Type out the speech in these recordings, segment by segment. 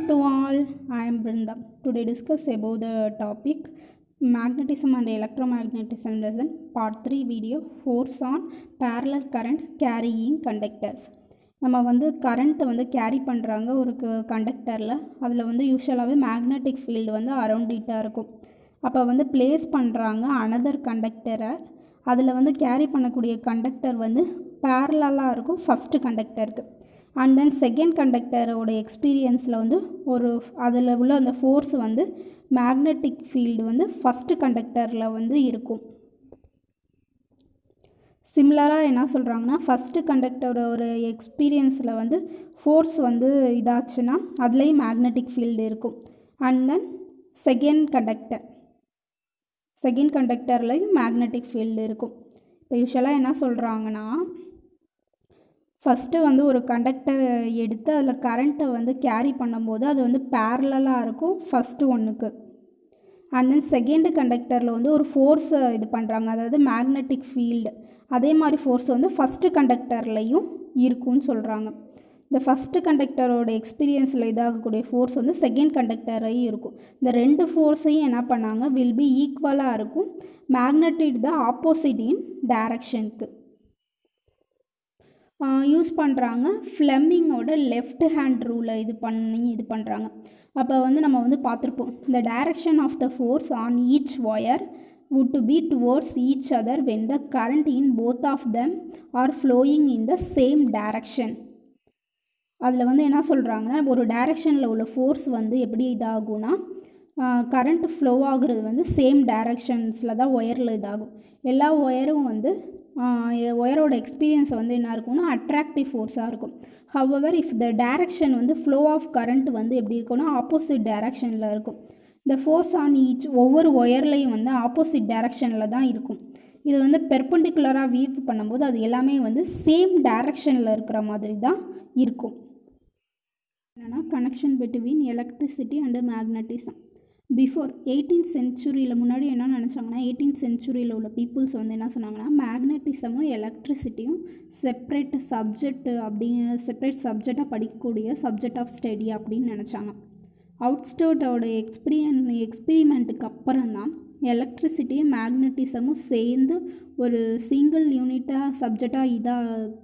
to all, I am Brinda. Today discuss about the topic magnetism and electromagnetism lesson part 3 video force on parallel current carrying conductors. நம்ம வந்து current வந்து carry பண்ணுறாங்க ஒரு கண்டக்டரில். அதில் வந்து யூஸ்வலாகவே magnetic field வந்து அரௌண்டிட்டாக இருக்கும். அப்போ வந்து பிளேஸ் பண்ணுறாங்க அனதர் கண்டக்டரை. அதில் வந்து கேரி பண்ணக்கூடிய கண்டக்டர் வந்து பேரலாக இருக்கும் ஃபஸ்ட்டு கண்டக்டருக்கு. அண்ட் தென் செகண்ட் கண்டக்டரோட எக்ஸ்பீரியன்ஸில் வந்து அதில் உள்ள அந்த ஃபோர்ஸ் வந்து மேக்னெட்டிக் ஃபீல்டு வந்து ஃபஸ்ட்டு கண்டக்டரில் வந்து இருக்கும். சிமிலராக என்ன சொல்கிறாங்கன்னா, ஃபஸ்ட்டு கண்டக்டரோட எக்ஸ்பீரியன்ஸில் வந்து ஃபோர்ஸ் வந்து இதாச்சுன்னா அதுலேயும் மேக்னெட்டிக் ஃபீல்டு இருக்கும். அண்ட் தென் செகண்ட் கண்டக்டர்லேயும் மேக்னெட்டிக் ஃபீல்டு இருக்கும். இப்போ யூஸ்வலாக என்ன சொல்கிறாங்கன்னா, ஃபஸ்ட்டு வந்து ஒரு கண்டக்டர் எடுத்து அதில் கரண்ட்டை வந்து கேரி பண்ணும்போது அது வந்து பேரலாக இருக்கும் ஃபஸ்ட்டு ஒன்றுக்கு. அண்ட் தென் செகண்ட் கண்டக்டரில் வந்து ஒரு ஃபோர்ஸை இது பண்ணுறாங்க, அதாவது மேக்னெட்டிக் ஃபீல்டு. அதே மாதிரி ஃபோர்ஸ் வந்து ஃபஸ்ட்டு கண்டக்டர்லையும் இருக்கும்னு சொல்கிறாங்க. இந்த ஃபஸ்ட்டு கண்டக்டரோட எக்ஸ்பீரியன்ஸில் இதாகக்கூடிய ஃபோர்ஸ் வந்து செகண்ட் கண்டக்டரையும் இருக்கும். இந்த ரெண்டு ஃபோர்ஸையும் என்ன பண்ணாங்க, வில் பி ஈக்குவலாக இருக்கும். மேக்னெட்டிக் த ஆப்போசிட் இன் டைரக்ஷனுக்கு யூஸ் பண்ணுறாங்க. ஃப்ளெமிங்கோட லெஃப்ட் ஹேண்ட் ரூலை இது பண்ணுறாங்க. அப்போ வந்து நம்ம வந்து பார்த்துருப்போம், the direction of the force on each wire would to be towards each other when the current in both of them are flowing in the same direction. அதில் வந்து என்ன சொல்கிறாங்கன்னா, ஒரு டைரெக்ஷனில் உள்ள ஃபோர்ஸ் வந்து எப்படி இதாகும்னா, கரண்ட் ஃப்ளோ ஆகுறது வந்து சேம் டைரெக்ஷன்ஸில் தான் ஒயரில் இதாகும். எல்லா ஒயரும் வந்து ஒயரோட எக்ஸ்பீரியன்ஸை வந்து என்ன இருக்கும்னா அட்ராக்டிவ் ஃபோர்ஸாக இருக்கும். ஹவவர் இஃப் த டைரக்ஷன் வந்து ஃப்ளோ ஆஃப் கரண்ட் வந்து எப்படி இருக்கும்னா ஆப்போசிட் டைரக்ஷனில் இருக்கும். இந்த ஃபோர்ஸ் ஆன் ஈச் ஒவ்வொரு ஒயர்லையும் வந்து ஆப்போசிட் டைரக்ஷனில் தான் இருக்கும். இது வந்து பெர்பெண்டிகுலராக வீவ் பண்ணும்போது அது எல்லாமே வந்து சேம் டைரக்ஷனில் இருக்கிற மாதிரி தான் இருக்கும். என்னென்னா connection between electricity and magnetism. Before 18th சென்ச்சுரியில் முன்னாடி என்ன நினச்சாங்கன்னா, 18th சென்ச்சுரியில் உள்ள பீப்புள்ஸ் வந்து என்ன சொன்னாங்கன்னா, மேக்னட்டிசமும் எலக்ட்ரிசிட்டியும் செப்ரேட் சப்ஜெக்டாக படிக்கக்கூடிய சப்ஜெக்ட் ஆஃப் ஸ்டடி அப்படின்னு நினச்சாங்க. அவுட்ஸ்டோட்டோட எக்ஸ்பிரிமெண்ட்டுக்கு அப்புறம் தான் எலக்ட்ரிசிட்டியும் மேக்னட்டிசமும் சேர்ந்து ஒரு சிங்கிள் யூனிட்டாக சப்ஜெக்டாக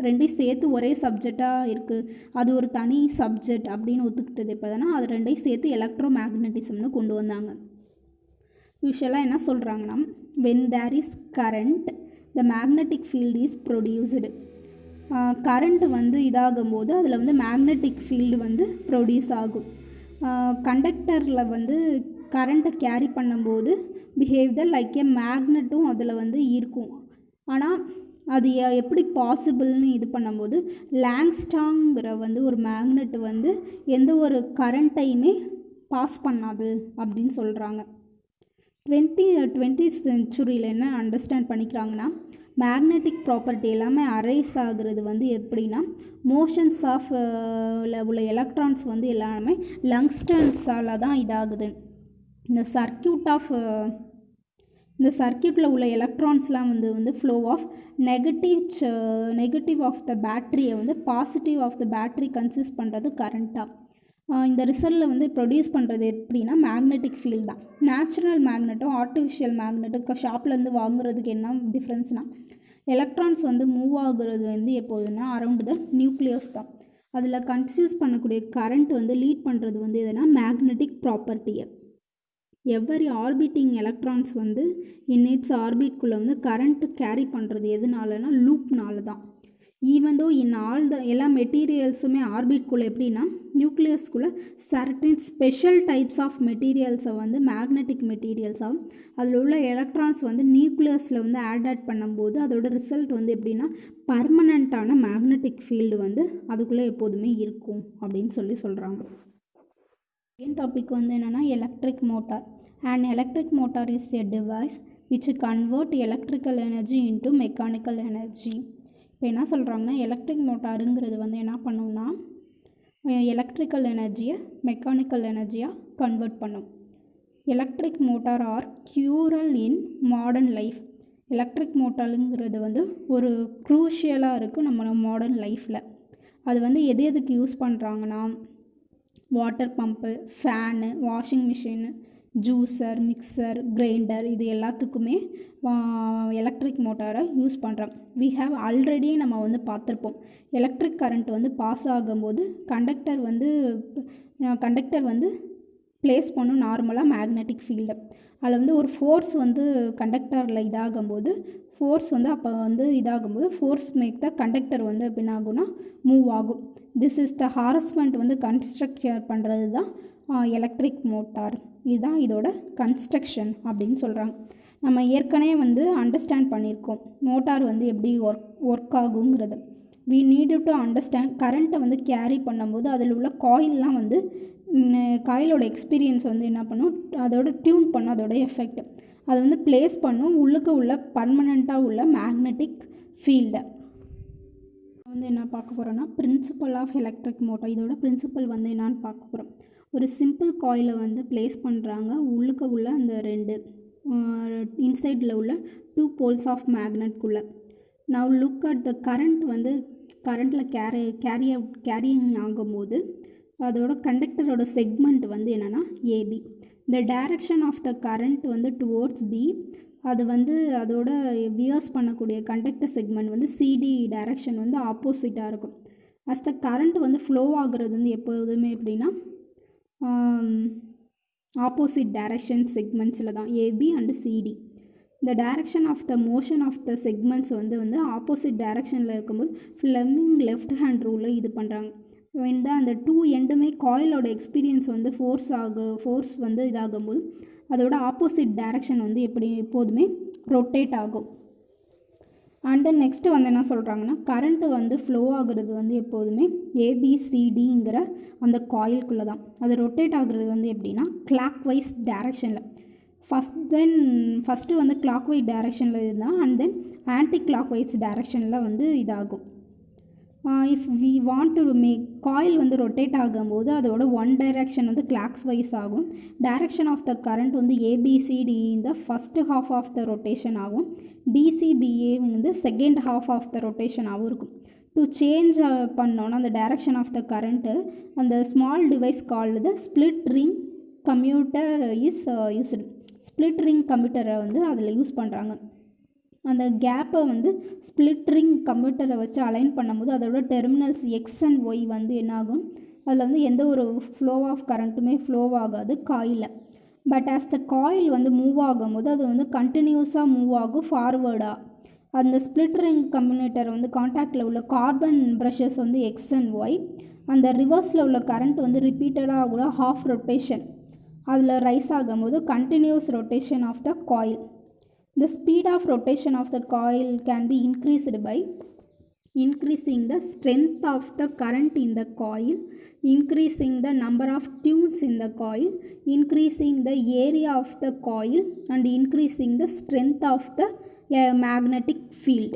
ரெண்டையும் சேர்த்து ஒரே சப்ஜெக்டாக இருக்குது, அது ஒரு தனி சப்ஜெக்ட் அப்படின்னு ஒத்துக்கிட்டது. இப்போ தானே அது ரெண்டையும் சேர்த்து எலக்ட்ரோ மேக்னட்டிசம்னு கொண்டு வந்தாங்க. யூஸ்வலாக என்ன சொல்கிறாங்கன்னா, when there is current the magnetic field is produced. Current வந்து இதாகும்போது அதில் வந்து மேக்னெட்டிக் ஃபீல்டு வந்து ப்ரொடியூஸ் ஆகும். கண்டக்டரில் வந்து கரண்ட்டை கேரி பண்ணும்போது பிஹேவியர் லைக் ஏ மேக்னெட்டும் அதில் வந்து இருக்கும். ஆனால் அது எப்படி பாசிபிள்னு இது பண்ணும்போது லாங்ஸ்டாங்கிற வந்து ஒரு மேக்னெட் வந்து எந்த ஒரு கரண்ட்டையுமே பாஸ் பண்ணாது அப்படின்னு சொல்கிறாங்க. 20th சென்ச்சுரியில் என்ன அண்டர்ஸ்டாண்ட் பண்ணிக்கிறாங்கன்னா, மேக்னெட்டிக் ப்ராப்பர்ட்டி எல்லாமே அரைஸ் ஆகுறது வந்து எப்படின்னா, மோஷன்ஸ் ஆஃப் உள்ள எலக்ட்ரான்ஸ் வந்து எல்லாமே லங்ஸ்டன்ஸால் தான் இதாகுது. இந்த சர்க்கியூட்டில் உள்ள எலக்ட்ரான்ஸ்லாம் வந்து flow of negative of the பேட்ரியை வந்து positive of the battery consist பண்ணுறது கரண்ட்டாக. இந்த ரிசல்ட்டில் வந்து ப்ரொடியூஸ் பண்ணுறது எப்படின்னா மேக்னெட்டிக் ஃபீல்டு தான். நேச்சுரல் மேக்னெட்டும் ஆர்டிஃபிஷியல் மேக்னெட்டும் ஷாப்லேருந்து வாங்குறதுக்கு என்ன டிஃப்ரென்ஸ்னால், எலக்ட்ரான்ஸ் வந்து மூவ் ஆகுறது வந்து எப்போதுன்னா அரவுண்ட் த நியூக்ளியஸ் தான். அதில் கன்சியூஸ் பண்ணக்கூடிய கரண்ட் வந்து லீட் பண்ணுறது வந்து எதுனா மேக்னெட்டிக் ப்ராப்பர்ட்டியை. எவ்வரி ஆர்பிட்டிங் எலக்ட்ரான்ஸ் வந்து இட்ஸ் ஆர்பிட்குள்ளே வந்து கரண்ட்டு கேரி பண்ணுறது எதுனாலனா லூப்னால தான். ஈவன் தோ எல்லா மெட்டீரியல்ஸுமே ஆர்பிட்குள்ளே எப்படின்னா நியூக்ளியஸ்குள்ளே சர்டன் ஸ்பெஷல் டைப்ஸ் ஆஃப் மெட்டீரியல்ஸை வந்து மேக்னெட்டிக் மெட்டீரியல்ஸாகவும் அதில் உள்ள எலக்ட்ரான்ஸ் வந்து நியூக்ளியஸில் வந்து ஆட் பண்ணும்போது அதோட ரிசல்ட் வந்து எப்படின்னா பர்மனண்ட்டான மேக்னெட்டிக் ஃபீல்டு வந்து அதுக்குள்ளே எப்போதுமே இருக்கும் அப்படின்னு சொல்கிறாங்க. செகண்ட் டாபிக் வந்து என்னென்னா electric motor. And electric motor is a device which convert electrical energy into mechanical energy. இப்போ என்ன சொல்கிறாங்கன்னா, எலக்ட்ரிக் மோட்டாருங்கிறது வந்து என்ன பண்ணுன்னா எலக்ட்ரிக்கல் எனர்ஜியை மெக்கானிக்கல் எனர்ஜியாக கன்வெர்ட் பண்ணும். Electric motor are crucial in modern life. Electric மோட்டாருங்கிறது வந்து ஒரு க்ரூஷியலாக இருக்குது நம்ம மாடர்ன் லைஃப்பில். அது வந்து எதுக்கு யூஸ் பண்ணுறாங்கன்னா, water pump, fan, washing machine, juicer, mixer, grinder இது எல்லாத்துக்குமே எலக்ட்ரிக் மோட்டாரை யூஸ் பண்ணுறோம். வி ஹாவ் ஆல்ரெடி நம்ம வந்து பார்த்துருப்போம். எலக்ட்ரிக் கரண்ட் வந்து பாஸ் ஆகும்போது கண்டக்டர் வந்து ப்ளேஸ் பண்ணும் நார்மலாக மேக்னெட்டிக் ஃபீல்டு. அதில் வந்து ஒரு ஃபோர்ஸ் வந்து கண்டக்டரில் இதாகும்போது ஃபோர்ஸ் மேக் த கண்டக்டர் வந்து என்ன ஆகும்னா மூவ் ஆகும். திஸ் இஸ் த ஹாரஸ்மெண்ட் வந்து கன்ஸ்ட்ரக்ஷன் பண்ணுறது தான் எலக்ட்ரிக் மோட்டார். இதுதான் இதோட கன்ஸ்ட்ரக்ஷன் அப்படின்னு சொல்கிறாங்க. நம்ம ஏற்கனவே வந்து அண்டர்ஸ்டாண்ட் பண்ணியிருக்கோம் மோட்டார் வந்து எப்படி ஒர்க் ஆகுங்கிறது. We need to understand. கரண்ட்டை வந்து கேரி பண்ணும்போது அதில் உள்ள காயிலெலாம் வந்து காயிலோட எக்ஸ்பீரியன்ஸ் வந்து என்ன பண்ணும், அதோட டியூன் பண்ணும், அதோட எஃபெக்ட் அதை வந்து ப்ளேஸ் பண்ணும் உள்ளுக்கு உள்ள பர்மனெண்ட்டாக உள்ள மேக்னெட்டிக் ஃபீல்டை. வந்து என்ன பார்க்க போகிறோன்னா பிரின்சிபல் ஆஃப் எலக்ட்ரிக் மோட்டார். இதோட பிரின்சிபல் வந்து என்னான்னு பார்க்க போகிறோம். ஒரு சிம்பிள் காயிலை வந்து ப்ளேஸ் பண்ணுறாங்க. உள்ளுக்கு உள்ள அந்த 2 இன்சைடில் உள்ள 2 போல்ஸ் ஆஃப் மேக்னெட்குள்ளே. Now look at the current வந்து கரண்ட்டில் கேரியிங் ஆகும்போது அதோட கண்டக்டரோட செக்மெண்ட் வந்து என்னென்னா ஏபி. இந்த டைரக்ஷன் ஆஃப் த கரண்ட் வந்து டுவோர்ட்ஸ் பி. அது வந்து அதோட வியர்ஸ் பண்ணக்கூடிய கண்டக்டர் செக்மெண்ட் வந்து சிடி டைரக்ஷன் வந்து ஆப்போசிட்டாக இருக்கும். அஸ் த கரண்ட் வந்து ஃப்ளோ ஆகுறது வந்து எப்போதுமே எப்படின்னா ஆப்போசிட் டைரக்ஷன் செக்மெண்ட்ஸில் தான் ஏபி அண்டு சிடி. இந்த direction of the motion of the segments வந்து ஆப்போசிட் டைரக்ஷனில் இருக்கும்போது ஃப்ளெமிங் லெஃப்ட் ஹேண்ட் ரூலில் இது பண்ணுறாங்க. அந்த 2 எண்டுமே காயிலோட எக்ஸ்பீரியன்ஸ் வந்து ஃபோர்ஸ் வந்து இதாகும்போது அதோட ஆப்போசிட் டைரக்ஷன் வந்து எப்போதுமே ரொட்டேட் ஆகும். அண்ட் தென் நெக்ஸ்ட்டு வந்து என்ன சொல்கிறாங்கன்னா கரண்ட்டு வந்து ஃப்ளோ ஆகுறது வந்து எப்போதுமே ஏபிசிடிங்கிற அந்த காயிலுக்குள்ளே தான். அது ரொட்டேட் ஆகுறது வந்து எப்படின்னா கிளாக் வைஸ் டைரக்ஷனில். ஃபஸ்ட்டு வந்து கிளாக் வைஸ் டைரக்ஷனில் இருந்தால் and then anti clock wise டைரக்ஷனில் வந்து இதாகும். If we want to make coil வந்து ரொட்டேட் ஆகும்போது அதோட ஒன் டைரக்ஷன் வந்து கிளாக்ஸ் வைஸ் ஆகும். டைரக்ஷன் ஆஃப் த கரண்ட் வந்து ஏபிசிடி இந்த first half of the rotation ஆகும். டிசிபிஏ வந்து செகண்ட் ஹாஃப் ஆஃப் த ரொட்டேஷனாகவும் இருக்கும். டு சேஞ்ச் பண்ணோன்னா அந்த டைரக்ஷன் ஆஃப் த கரண்ட்டு அந்த small device called the split ring commutator is used. Split ring கம்யூட்டரை வந்து அதில் யூஸ் பண்ணுறாங்க. அந்த கேப்பை வந்து ஸ்ப்ளிட் ரிங் கம்ப்யூட்டரை வச்சு அலைன் பண்ணும்போது அதோட டெர்மினல்ஸ் எக்ஸ் அண்ட் ஒய் வந்து என்னாகும், அதில் வந்து எந்த ஒரு ஃப்ளோ ஆஃப் கரண்ட்டுமே ஃப்ளோ ஆகாது காயிலில். பட் ஆஸ் த காயில் வந்து மூவ் ஆகும்போது அது வந்து கண்டினியூஸாக மூவ் ஆகும் ஃபார்வேர்டாக. அந்த ஸ்ப்ளிட் ரிங் கம்யூட்டர் வந்து காண்டாக்டில் உள்ள கார்பன் ப்ரஷஸ் வந்து எக்ஸ் அண்ட் ஒய். அந்த ரிவர்ஸில் உள்ள கரண்ட் வந்து ரிப்பீட்டடாக கூட ஹாஃப் ரொட்டேஷன் அதில் ரைஸ் ஆகும்போது continuous rotation of the coil. The speed of rotation of the coil can be increased by increasing the strength of the current in the coil, increasing the number of turns in the coil, increasing the area of the coil and increasing the strength of the magnetic field.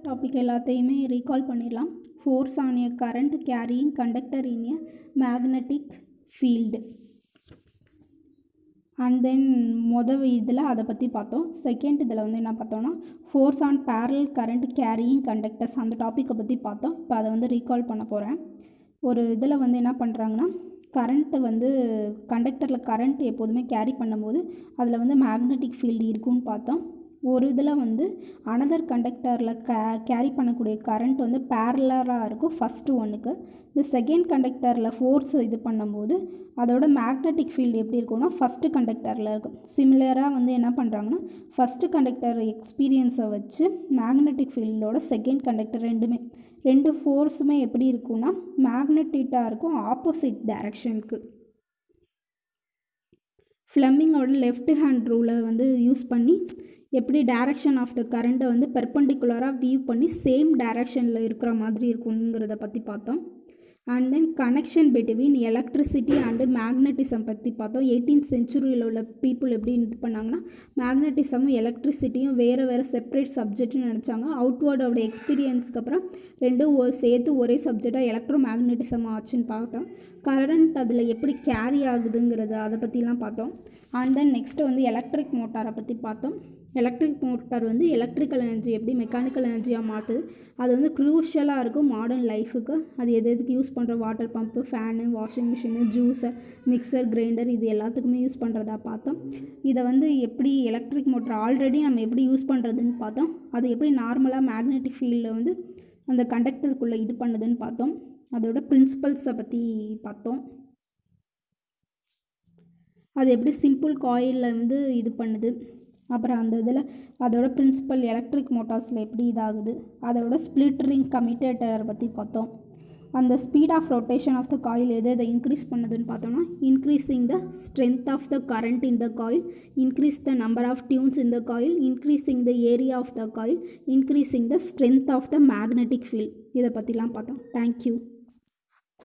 Topic எல்லாத்தையுமே recall பண்ணிடலாம். Force on a current carrying conductor in a magnetic field. And then இதில் அதை பற்றி பார்த்தோம். Second இதில் வந்து என்ன பார்த்தோன்னா force on parallel current carrying conductors அந்த டாப்பிக்கை பற்றி பார்த்தோம். இப்போ அதை வந்து ரீகால் பண்ண போகிறேன். ஒரு இதில் வந்து என்ன பண்ணுறாங்கன்னா கரண்ட்டு வந்து கண்டக்டரில் கரண்ட் எப்போதுமே கேரி பண்ணும்போது அதில் வந்து மேக்னெட்டிக் ஃபீல்டு இருக்குன்னு பார்த்தோம். ஒரு இதில் வந்து அனதர் கண்டக்டரில் கேரி பண்ணக்கூடிய கரண்ட் வந்து பேரலராக இருக்கும் ஃபஸ்ட்டு ஒன்றுக்கு. இந்த செகண்ட் கண்டக்டரில் ஃபோர்ஸ் இது பண்ணும்போது அதோட மேக்னெட்டிக் ஃபீல்டு எப்படி இருக்கும்னா ஃபஸ்ட்டு கண்டக்டரில் இருக்கும். சிமிலராக வந்து என்ன பண்ணுறாங்கன்னா ஃபஸ்ட்டு கண்டக்டர் எக்ஸ்பீரியன்ஸை வச்சு மேக்னெட்டிக் ஃபீல்டோட செகண்ட் கண்டக்டர் ரெண்டு ஃபோர்ஸுமே எப்படி இருக்கும்னா மேக்னெட்டிக்காக இருக்கும் ஆப்போசிட் டைரக்ஷனுக்கு. ஃப்ளெமிங்கோட லெஃப்ட் ஹேண்ட் ரூலை வந்து யூஸ் பண்ணி எப்படி டைரக்ஷன் ஆஃப் த கரண்ட்டை வந்து பெர்பெண்டிகுலராக வியூ பண்ணி சேம் டைரக்ஷனில் இருக்கிற மாதிரி இருக்குங்கிறத பற்றி பார்த்தோம். And then connection between electricity and magnetism பற்றி பார்த்தோம். 18th centuryயில் உள்ள பீப்புள் எப்படி இது பண்ணாங்கன்னா மேக்னட்டிசமும் எலக்ட்ரிசிட்டியும் வேறு செப்பரேட் சப்ஜெக்ட்னு நினச்சாங்க. அவுட்வேர்டோட எக்ஸ்பீரியன்ஸ்க்கு அப்புறம் ரெண்டும் சேர்த்து ஒரே சப்ஜெக்டாக எலக்ட்ரோ மேக்னட்டிசம் ஆச்சுன்னு பார்த்தோம். கரண்ட் அதில் எப்படி கேரி ஆகுதுங்கிறது அதை பற்றிலாம் பார்த்தோம். அண்ட் தென் நெக்ஸ்ட்டு வந்து எலக்ட்ரிக் மோட்டாரை பற்றி பார்த்தோம். எலக்ட்ரிக் மோட்டார் வந்து எலக்ட்ரிக்கல் எனர்ஜி எப்படி மெக்கானிக்கல் எனர்ஜியாக மாற்றுது. அது வந்து க்ரூஷியலாக இருக்கும் மாடர்ன் லைஃபுக்கு. அது எதுக்கு யூஸ் பண்ணுற water pump, fan, washing machine, juicer, mixer, grinder இது எல்லாத்துக்குமே யூஸ் பண்ணுறதா பார்த்தோம். இதை வந்து எப்படி எலக்ட்ரிக் மோட்டார் ஆல்ரெடி நம்ம எப்படி யூஸ் பண்ணுறதுன்னு பார்த்தோம். அது எப்படி நார்மலாக மேக்னெட்டிக் ஃபீல்டில் வந்து அந்த கண்டக்டருக்குள்ளே இது பண்ணுதுன்னு பார்த்தோம். அதோட பிரின்சிபல்ஸை பற்றி பார்த்தோம். அது எப்படி சிம்பிள் காயிலில் வந்து இது பண்ணுது, அப்புறம் அந்த இதில் அதோட பிரின்சிபல் எலக்ட்ரிக் மோட்டார்ஸில் எப்படி இதாகுது, அதோட ஸ்பிளிட் ரிங் கம்யூட்டேட்டரை பற்றி பார்த்தோம். அந்த speed of rotation of the coil எதை இன்க்ரீஸ் பண்ணுதுன்னு பார்த்தோம்னா increasing the strength of the current in the coil, increase the number of turns in the coil, increasing the area of the coil, increasing the strength of the magnetic field. இதை பற்றிலாம் பார்த்தோம். Thank you.